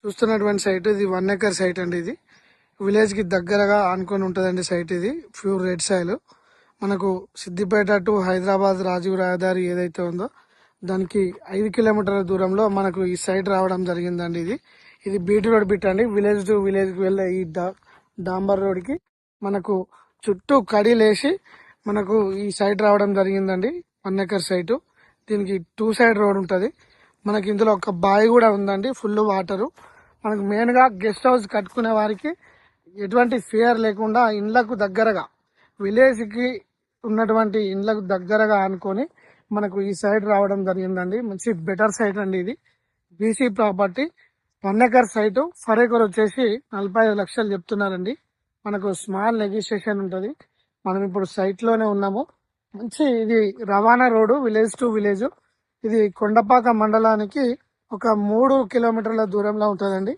చూస్తున్నటువంటి సైట్ ఇది 1 acre site అండి. ఇది విలేజ్ కి దగ్గరగా ఆనుకొని ఉంటదండి సైట్. ఇది ప్యూర్ రెడ్ సాయిల్. మనకు సిద్దిపేట టు హైదరాబాద్ రాజీవ్ రహదారి ఏదైతే ఉందో దానికి 5 కిలోమీటర్ల దూరంలో మనకు ఈ సైట్ రావడం జరిగిందండి. ఇది బీటీ రోడ్ బిట్ అండి. విలేజ్ టు విలేజ్ కి వెళ్ళే ఈ డాంబర్ రోడ్ కి మనకు చుట్టూ కడిలేసి మనకు ఈ సైట్ రావడం జరిగిందండి. 1 ఎకర్ సైటు. దీనికి 2 సైడ్ రోడ్ ఉంటది. మనకి ఇందులో ఒక బావి కూడా ఉందండి, ఫుల్ వాటరు. మనకు మెయిన్ గా గెస్ట్ హౌస్ కట్టుకునే వారికి ఎటువంటి ఫియర్ లేకుండా ఇండ్లకు దగ్గరగా విలేజ్ కి ఉన్నటువంటి ఇండ్లకు దగ్గరగా అనుకొని మనకు ఈ సైడ్ రావడం జరిగిందండి. మంచి బెటర్ సైట్ అండి. ఇది BC property 1 acre site. Per acre వచ్చేసి 45 లక్షలు చెప్తున్నారండి. మనకు స్మాల్ నెగోషియేషన్ ఉంటది. మనం ఇప్పుడు సైట్ లోనే ఉన్నాము. మంచి ఇది రవాణా రోడ్డు, విలేజ్ టు విలేజ్. ఇది కొండపాక మండలానికి ఒక 3 కిలోమీటర్ల దూరంలో ఉంటుందండి.